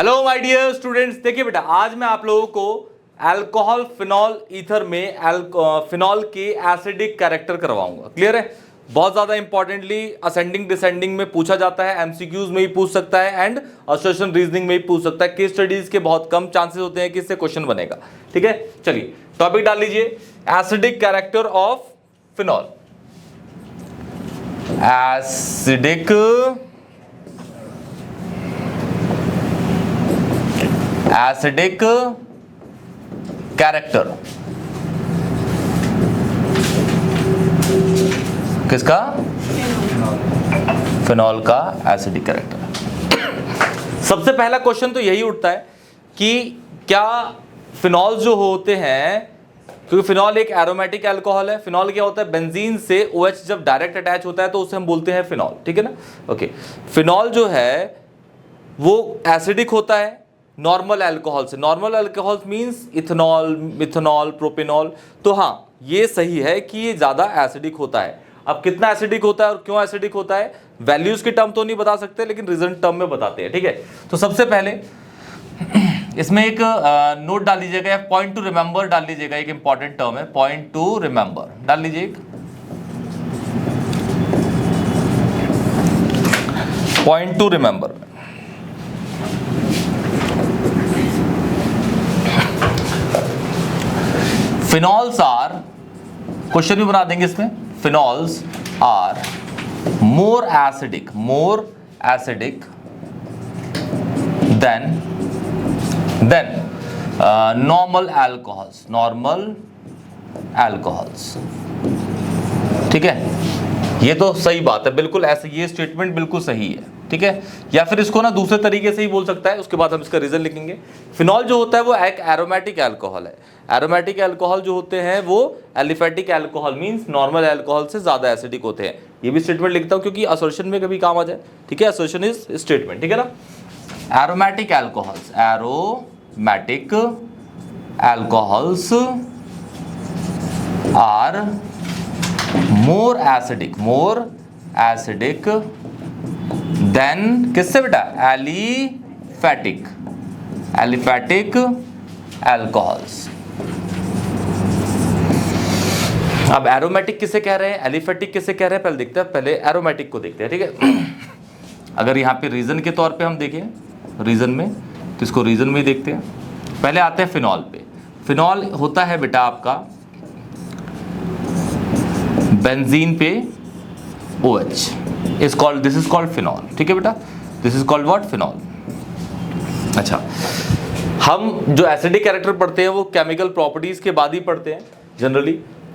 Hello my dear students, देखिए बेटा आज मैं आप लोगों को अल्कोहल फिनॉल ईथर में फिनॉल के एसिडिक कैरेक्टर करवाऊंगा। क्लियर है? बहुत ज्यादा इंपॉर्टेंटली असेंडिंग डिसेंडिंग में पूछा जाता है, एमसीक्यूज में ही पूछ सकता है एंड असर्शन रीजनिंग में ही पूछ सकता है। केस स्टडीज के बहुत कम चांसेस होते हैं कि इससे क्वेश्चन बनेगा। ठीक है, चलिए टॉपिक डाल लीजिए, acidic character of phenol. Acidic character किसका? फिनॉल का एसिडिक कैरेक्टर। सबसे पहला क्वेश्चन तो यही उठता है कि क्या फिनॉल जो होते हैं, क्योंकि फिनॉल एक एरोमेटिक अल्कोहल है। फिनॉल क्या होता है? बेंजीन से OH जब डायरेक्ट अटैच होता है तो उसे हम बोलते हैं फिनॉल। ठीक है ना? ओके, फिनॉल जो है वो एसिडिक होता है नॉर्मल अल्कोहल से। Normal alcohol means ethanol, methanol, propanol. तो हाँ, ये सही है कि ये ज्यादा एसिडिक होता है। अब कितना एसिडिक होता है और क्यों एसिडिक होता है, वैल्यूज के टर्म तो नहीं बता सकते, लेकिन रीजन टर्म में बताते हैं। ठीक है, तो सबसे पहले इसमें एक नोट डाल लीजिएगा या पॉइंट टू रिमेंबर डाल लीजिएगा। एक इंपॉर्टेंट टर्म है पॉइंट टू रिमेंबर, डाल लीजिए point to remember. Phenols are, question भी बना देंगे इसमें, phenols are more acidic than normal alcohols. ठीक है, ये तो सही बात है, बिल्कुल ऐसे, ये स्टेटमेंट बिल्कुल सही है। ठीक है, या फिर इसको ना दूसरे तरीके से ही बोल सकता है, उसके बाद हम इसका रीजन लिखेंगे। फिनॉल जो होता है वो एक एरोमेटिक अल्कोहल है। एरोमेटिक अल्कोहल जो होते हैं वो aliphatic alcohol means normal alcohol से ज्यादा एसिडिक होते हैं। ये भी स्टेटमेंट लिखता हूं क्योंकि असर्शन में कभी काम आ जाए। ठीक है, असर्शन इज स्टेटमेंट। ठीक है ना? Aromatic alcohols are more acidic than किससे बेटा? Aliphatic alcohols. अब एरोमेटिक किसे कह रहे हैं, एलिफेटिक किसे कह रहे हैं, पहले देखते हैं। पहले एरोमेटिक को देखते हैं। ठीक है, अगर यहाँ पे रीजन के तौर पे हम देखें, रीजन में, तो इसको रीजन में ही देखते हैं। पहले आते हैं फिनॉल पे। फिनॉल होता है बेटा आपका बेंजीन पे OH, this is called phenol. ठीक है बेटा, this is called what? Phenol. अच्छा, हम जो एसिडिक कैरेक्टर पढ़ते हैं वो केमिकल प्रॉपर्टीज के बाद ही पढ़ते हैं जनरली।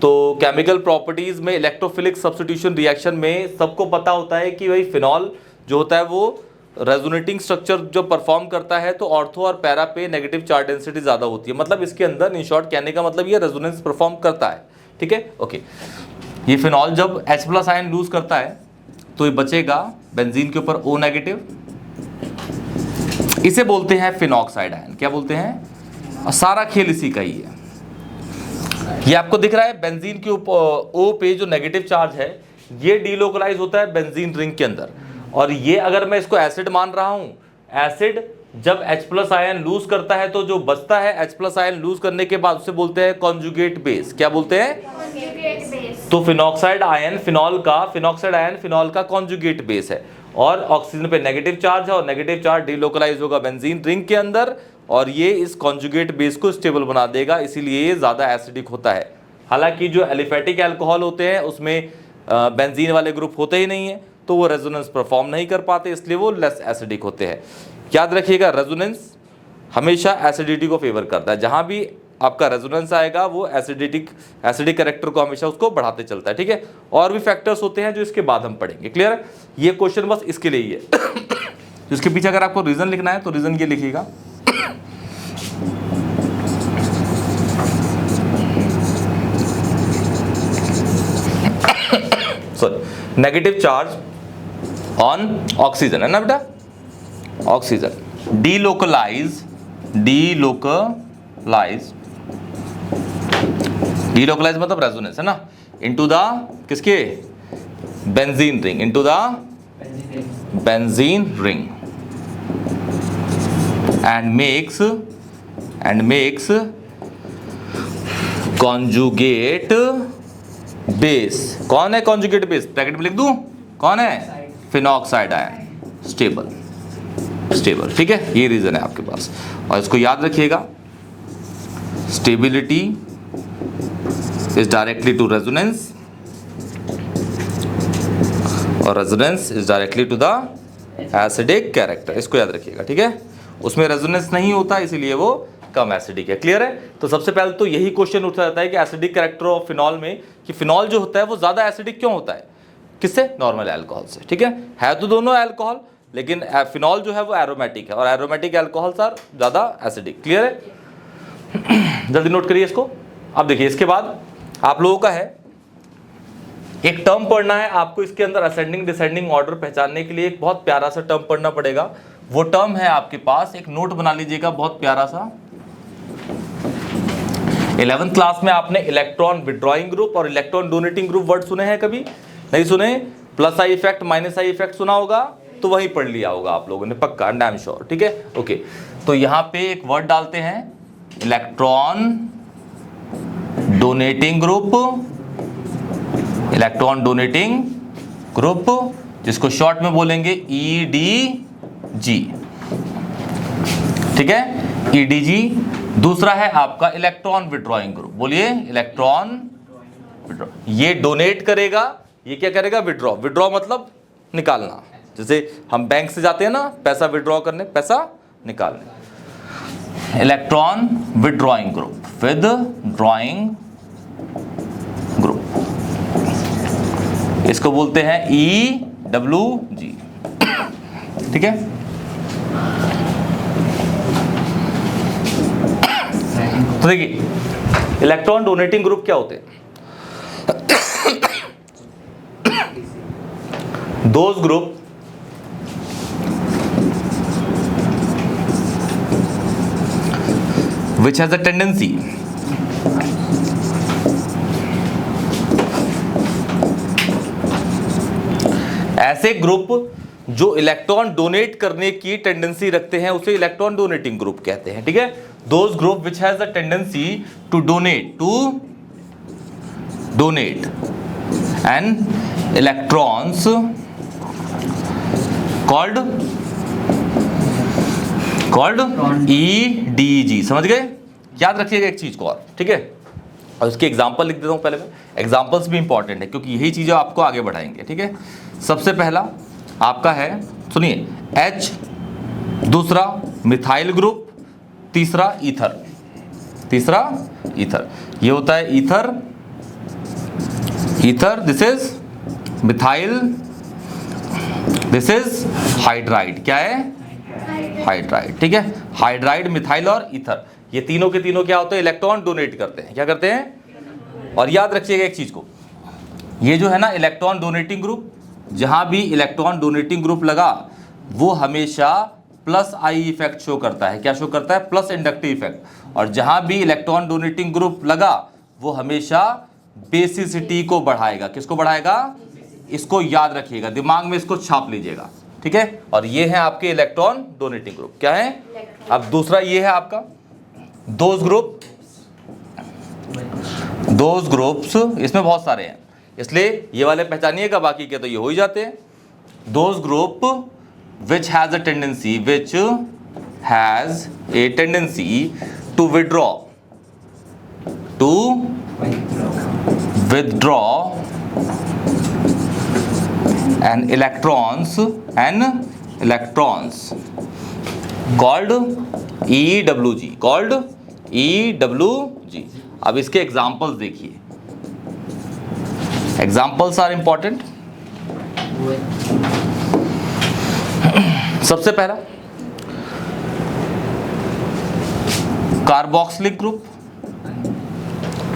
तो केमिकल प्रॉपर्टीज में इलेक्ट्रोफिलिक सब्स्टिट्यूशन रिएक्शन में सबको पता होता है कि भाई फिनॉल जो होता है वो रेजोनेटिंग स्ट्रक्चर जो परफॉर्म करता है, तो ऑर्थो और पैरा पे नेगेटिव चार्ज डेंसिटी ज्यादा होती है। मतलब इसके अंदर इन शॉर्ट कहने का मतलब ये रेजोनेंस परफॉर्म करता है। ठीक है, ओके। ये फिनॉल जब H+ आयन लूज करता है तो ये बचेगा बेंजीन के ऊपर O नेगेटिव, इसे बोलते हैं फिनॉक्साइड आयन। क्या बोलते हैं? और सारा खेल इसी का ही है। ये आपको दिख रहा है बेंजीन के ऊपर O पे जो नेगेटिव चार्ज है ये डीलोकलाइज होता है बेंजीन रिंग के अंदर। और ये अगर मैं इसको एसिड मान रहा हूं, एसिड जब H+ आयन लूज करता है तो जो बचता है H+ आयन लूज करने के बाद उसे बोलते हैं कॉन्जुगेट बेस। क्या बोलते हैं? तो फिनॉक्साइड आयन फिनॉल का कॉन्जुगेट बेस है और ऑक्सीजन पे नेगेटिव चार्ज है और नेगेटिव चार्ज डीलोकलाइज होगा बेंजीन रिंग के अंदर और ये इस कॉन्जुगेट बेस को स्टेबल बना देगा, इसीलिए ये ज्यादा एसिडिक होता है। हालांकि जो एलिफेटिक अल्कोहल होते हैं उसमें बेंजीन वाले ग्रुप होते ही नहीं है, तो वो रेजोनेंस परफॉर्म नहीं कर पाते, इसलिए वो लेस एसिडिक होते हैं। याद रखिएगा, रेजोनेंस हमेशा एसिडिटी को फेवर करता है। जहां भी आपका रेजोनेंस आएगा वो एसिडिक कैरेक्टर को हमेशा उसको बढ़ाते चलता है। ठीक है, और भी फैक्टर्स होते हैं जो इसके बाद हम पढ़ेंगे। क्लियर है? ये क्वेश्चन बस इसके लिए ही है। इसके पीछे अगर आपको रीजन लिखना है तो रीजन ये लिखिएगा, sorry, negative charge on oxygen है ना बेटा, ऑक्सीजन डीलोकलाइज मतलब रेजोनेंस है ना, इनटू द किसके? Benzene ring, into the benzene ring. And makes conjugate base. कौन है कॉन्जुगेट बेस? ब्रैकेट में लिख दूं, कौन है? Phenoxide ion, stable. ठीक है, ये रीजन है आपके पास, और इसको याद रखिएगा। Stability is directly to resonance, और resonance is directly to the acidic character. इसको याद रखिएगा, ठीक है। उसमें रेजोनेंस नहीं होता, इसीलिए वो कम एसिडिक है। क्लियर है? तो सबसे पहले तो यही क्वेश्चन उठा जाता है कि एसिडिक कैरेक्टर ऑफ फिनॉल में, कि फिनॉल जो होता है वो ज्यादा एसिडिक क्यों होता है? किससे? नॉर्मल अल्कोहल से। ठीक है तो दोनों अल्कोहल, लेकिन फिनॉल जो है वो एरोमेटिक है, और एरोमेटिक अल्कोहल सर ज्यादा एसिडिक। क्लियर है? जल्दी नोट करिए इसको। अब देखिए, इसके बाद आप लोगों का है एक टर्म पढ़ना है आपको। इसके अंदर असेंडिंग डिसेंडिंग ऑर्डर पहचानने के लिए एक बहुत प्यारा सा टर्म पढ़ना पड़ेगा। वो टर्म है आपके पास, एक नोट बना लीजिएगा बहुत प्यारा सा। 11th क्लास में आपने इलेक्ट्रॉन विड्रॉइंग ग्रुप और इलेक्ट्रॉन डोनेटिंग ग्रुप वर्ड सुने हैं? कभी नहीं सुने? Plus I effect, minus I effect सुना होगा, तो वही पढ़ लिया होगा आप लोगों ने पक्का, डैम श्योर। ठीक है, ओके। तो यहां पे एक वर्ड डालते हैं, electron donating group, electron donating group, जिसको शॉर्ट में बोलेंगे EDG। ठीक है, EDG। दूसरा है आपका इलेक्ट्रॉन विड्रॉइंग ग्रुप, बोलिए इलेक्ट्रॉन विड्रॉ। ये डोनेट करेगा, ये क्या करेगा? विड्रॉ। विड्रॉ मतलब निकालना, जैसे हम बैंक से जाते हैं ना पैसा विड्रॉ करने, पैसा निकालने। Electron withdrawing group, withdrawing group, इसको बोलते हैं EWG। ठीक है, तो देखिए इलेक्ट्रॉन डोनेटिंग ग्रुप क्या होते हैं? Those group which has a tendency ऐसे ग्रुप जो इलेक्ट्रॉन डोनेट करने की टेंडेंसी रखते हैं उसे इलेक्ट्रॉन डोनेटिंग ग्रुप कहते हैं। ठीक है, those group which has the tendency to donate and electrons called EDG। समझ गए? याद रखिएगा एक चीज को और, ठीक है। और उसके एग्जाम्पल लिख देता हूं पहले मैं। एग्जाम्पल्स भी इंपॉर्टेंट है क्योंकि यही चीजें आपको आगे बढ़ाएंगे। ठीक है, सबसे पहला आपका है, सुनिए, H, दूसरा मिथाइल ग्रुप, तीसरा ईथर। ये होता है ether, this is methyl, this is hydride. क्या है? हाइड्राइड। ठीक है, हाइड्राइड, मिथाइल और ईथर, ये तीनों के तीनों क्या होते हैं? इलेक्ट्रॉन डोनेट करते हैं। क्या करते हैं? और याद रखिएगा एक चीज को, ये जो है ना इलेक्ट्रॉन डोनेटिंग ग्रुप, जहां भी इलेक्ट्रॉन डोनेटिंग ग्रुप लगा वो हमेशा प्लस आई इफेक्ट शो करता है। क्या शो करता है? Plus inductive effect. और जहां भी इलेक्ट्रॉन डोनेटिंग ग्रुप लगा वो हमेशा बेसिसिटी को बढ़ाएगा। किसको बढ़ाएगा? इसको याद रखिएगा, दिमाग में इसको छाप लीजिएगा। ठीक है, और ये है आपके इलेक्ट्रॉन डोनेटिंग ग्रुप। क्या है? अब दूसरा ये है आपका दोज ग्रुप्स, इसमें बहुत सारे हैं इसलिए ये वाले पहचानिएगा, बाकी के तो ये हो ही जाते हैं। Those group which has a tendency to withdraw and electrons called EWG। अब इसके एग्जाम्पल्स देखिए, एग्जाम्पल्स आर इंपॉर्टेंट। सबसे पहला कार्बोक्सिलिक ग्रुप,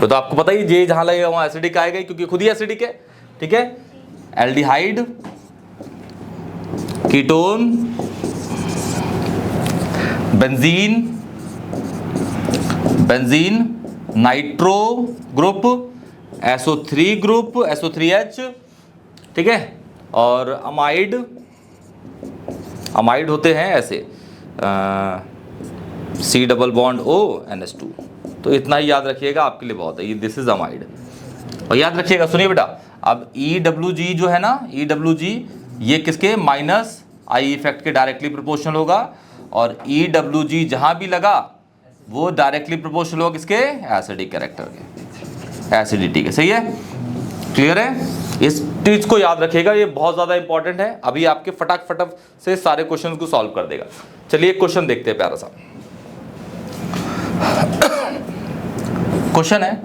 तो आपको पता ही, जे जहां लगेगा वहां एसिडिक आएगा क्योंकि खुद ही एसिडिक है। ठीक है, aldehyde, ketone, benzene, nitro group, SO3 group, SO3H। ठीक है, और अमाइड होते हैं ऐसे, C double bond O NH2। तो इतना ही याद रखिएगा, आपके लिए बहुत है ये, दिस इज अमाइड। और याद रखिएगा, सुनिए बेटा, अब EWG जो है ना, EWG ये किसके माइनस आई इफेक्ट के डायरेक्टली प्रोपोर्शनल होगा, और EWG जहां भी लगा वो डायरेक्टली प्रोपोर्शनल होगा किसके, एसिडिक कैरेक्टर के, एसिडिटी के। सही है, क्लियर है? इस चीज को याद रखिएगा, ये बहुत ज्यादा इंपॉर्टेंट है, अभी आपके फटाक फटक से सारे क्वेश्चंस को सॉल्व कर देगा। चलिए एक क्वेश्चन देखते हैं प्यारा सा। क्वेश्चन है,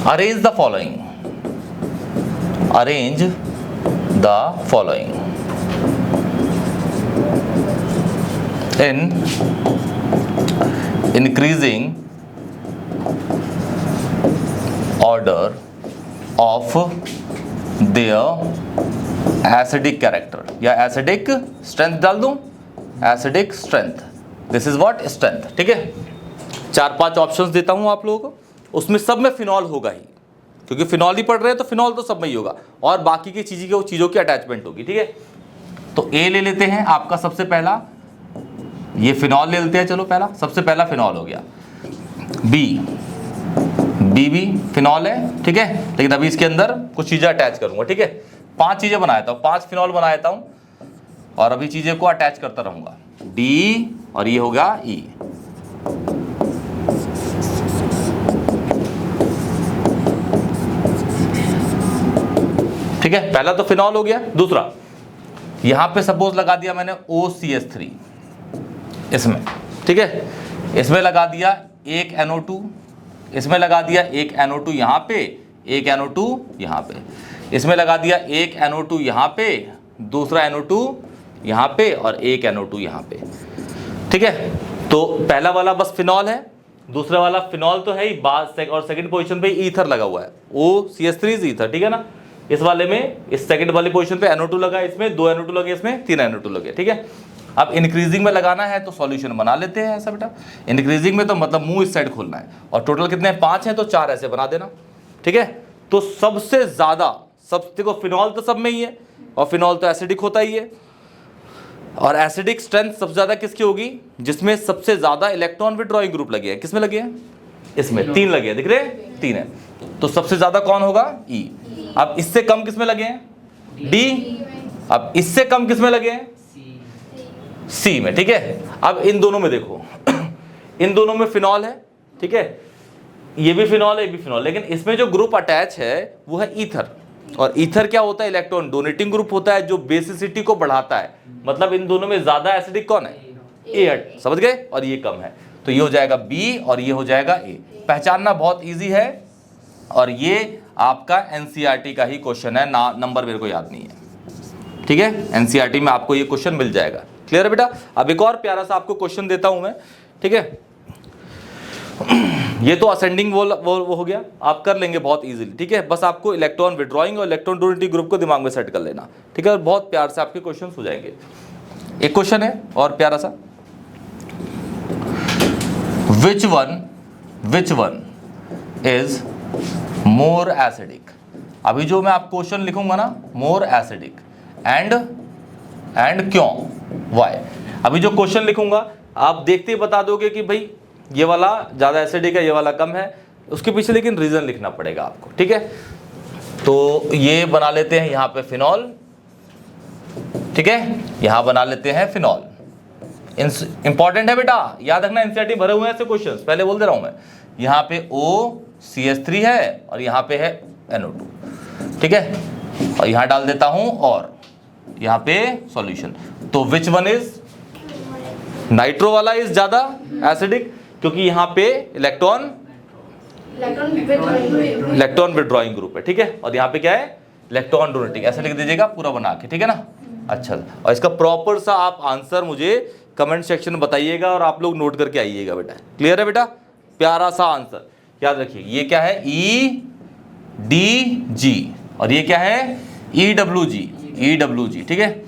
arrange the following, arrange the following in increasing order of their acidic character, या एसिडिक स्ट्रेंथ डाल दूं, acidic strength, this is what, strength. ठीक है, 4-5 ऑप्शंस देता हूं आप लोगों को, उसमें सब में फिनॉल होगा ही, क्योंकि फिनॉल ही पढ़ रहे हैं तो फिनॉल तो सब में ही होगा, और बाकी की चीज़ों की अटैचमेंट होगी। ठीक है, तो ए ले लेते हैं आपका सबसे पहला, ये फिनॉल ले लेते हैं, चलो पहला, सबसे पहला फिनॉल हो गया। बी भी फिनॉल है, ठीक है, लेकिन अभी इसके अंदर कुछ चीज़ें अटैच करूंगा। ठीक है, 5 चीज़ें बनाया था, 5 फिनॉल बनाया था हूँ, और अभी चीज़ें को अटैच करता रहूंगा। डी, और ये होगा ई। ठीक है, पहला तो फिनॉल हो गया। दूसरा, यहां पे सपोज लगा दिया मैंने OCH3 इसमें, ठीक है, इसमें लगा दिया एक NO2, इसमें लगा दिया एक NO2 यहां पे, एक NO2 यहां पे, इसमें लगा दिया एक NO2 यहां पे, दूसरा NO2 यहां पे, और एक NO2 यहां पे। ठीक है, तो पहला वाला बस फिनॉल है, दूसरा वाला फिनॉल तो है ही, और सेकंड पोजीशन पे ईथर लगा हुआ है, OCH3 इज ईथर। ठीक है ना, इस वाले में, इस सेकंड वाली पोजीशन पे NO2 लगा, इसमें 2 NO2 लगे, इसमें 3 NO2 लगे। ठीक है, अब इंक्रीजिंग में लगाना है तो सॉल्यूशन बना लेते हैं ऐसा बेटा। इंक्रीजिंग में तो मतलब मुंह इस साइड खोलना है, और टोटल कितने 5 हैं तो 4 ऐसे बना देना। ठीक है, तो सबसे ज्यादा, सब देखो फिनॉल तो सब में ही है, और फिनॉल तो एसिडिक होता ही है, और एसिडिक स्ट्रेंथ सबसे ज्यादा किसकी होगी, जिसमें सबसे ज्यादा इलेक्ट्रॉन विथड्रॉइंग ग्रुप लगे हैं। किसमें लगे हैं, इसमें 3 लगे हैं, दिख रहे हैं 3 है, तो सबसे ज्यादा कौन होगा, ई। अब इससे कम किसमें लगे हैं, डी। अब इससे कम किसमें लगे हैं, सी में। ठीक है, अब इन दोनों में देखो, इन दोनों में फिनॉल है, ठीक है, ये भी फिनॉल है, ये भी फिनॉल, लेकिन इसमें जो ग्रुप अटैच है वो है ईथर, और ईथर क्या होता है, इलेक्ट्रॉन डोनेटिंग ग्रुप होता है, जो बेसिसिटी को बढ़ाता है। मतलब इन दोनों में ज्यादा एसिडिक कौन है, ए, समझ गए, और ये कम है, तो ये हो जाएगा बी और ये हो जाएगा ए। पहचानना बहुत ईजी है, और ये आपका एनसीईआरटी का ही क्वेश्चन है, ना नंबर मेरे को याद नहीं है। ठीक है, एनसीईआरटी में आपको ये क्वेश्चन मिल जाएगा। क्लियर है बेटा? अब एक और प्यारा सा आपको क्वेश्चन देता हूं मैं, ठीक है, ये तो असेंडिंग वो हो गया, आप कर लेंगे बहुत इजीली। ठीक है, बस आपको इलेक्ट्रॉन विड्रॉइंग और इलेक्ट्रॉन डोनेटिंग ग्रुप को दिमाग में सेट कर लेना। ठीक है, और बहुत प्यार से आपके क्वेश्चन हो जाएंगे। एक क्वेश्चन है और प्यारा सा, which one is more acidic. अभी जो मैं आप क्वेश्चन लिखूंगा ना, मोर एसिडिक एंड क्यों, वाई। अभी जो क्वेश्चन लिखूंगा आप देखते ही बता दोगे कि भाई ये वाला ज्यादा एसिडिक है, ये वाला कम है, उसके पीछे लेकिन रीजन लिखना पड़ेगा आपको। ठीक है, तो ये बना लेते हैं यहां पे फिनॉल, ठीक है, यहां बना लेते हैं फिनॉल। इंपॉर्टेंट है बेटा, याद रखना, एनसीईआरटी भरे हुए हैं ऐसे क्वेश्चंस, पहले बोल दे रहा हूं मैं। यहाँ पे OCH3 है और यहाँ पे है NO2, ठीक है, और यहाँ डाल देता हूं, और यहाँ पे सॉल्यूशन। तो विच वन इज, नाइट्रो वाला इज ज्यादा एसिडिक, क्योंकि यहाँ पे इलेक्ट्रॉन विड्रॉइंग ग्रुप है। ठीक है, और यहाँ पे क्या है, इलेक्ट्रॉन डोनेटिंग, ऐसे लिख दीजिएगा पूरा बना के। ठीक है ना, अच्छा, और इसका प्रॉपर सा आप आंसर मुझे कमेंट सेक्शन में बताइएगा, और आप लोग नोट करके आइएगा बेटा। क्लियर है बेटा? प्यारा सा आंसर याद रखिए। ये क्या है, EDG, और ये क्या है, EWG। ठीक है,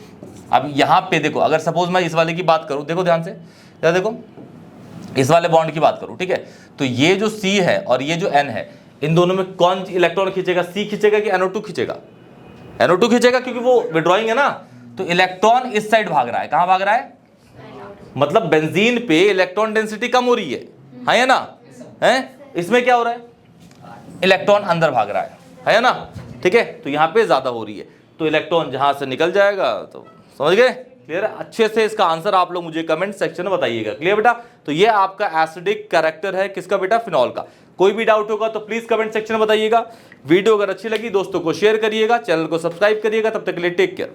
अब यहाँ पे देखो, अगर सपोज मैं इस वाले की बात करूं, देखो ध्यान से, यार देखो, इस वाले बॉन्ड की बात करूं, ठीक है, तो ये जो C है और ये जो N है, इन दोनों में कौन इलेक्ट्रॉन खींचेगा, C खींचेगा कि NO2 खींचेगा? NO2 खींचेगा, क्योंकि वो विड्रॉइंग है ना, तो इलेक्ट्रॉन इस साइड भाग रहा है। कहां भाग रहा है, मतलब बेंजीन पे इलेक्ट्रॉन डेंसिटी कम हो रही है या ना? है, इसमें क्या हो रहा है, इलेक्ट्रॉन अंदर भाग रहा है ना? ठीक है, तो यहाँ पे ज्यादा हो रही है, तो इलेक्ट्रॉन जहां से निकल जाएगा। तो समझ गए? क्लियर है? अच्छे से इसका आंसर आप लोग मुझे कमेंट सेक्शन में बताइएगा। क्लियर बेटा? तो ये आपका एसिडिक कैरेक्टर है किसका बेटा? फिनॉल का। कोई भी डाउट होगा तो प्लीज कमेंट सेक्शन में बताइएगा। वीडियो अगर अच्छी लगी दोस्तों को शेयर करिएगा, चैनल को सब्सक्राइब करिएगा। तब तक के लिए टेक केयर।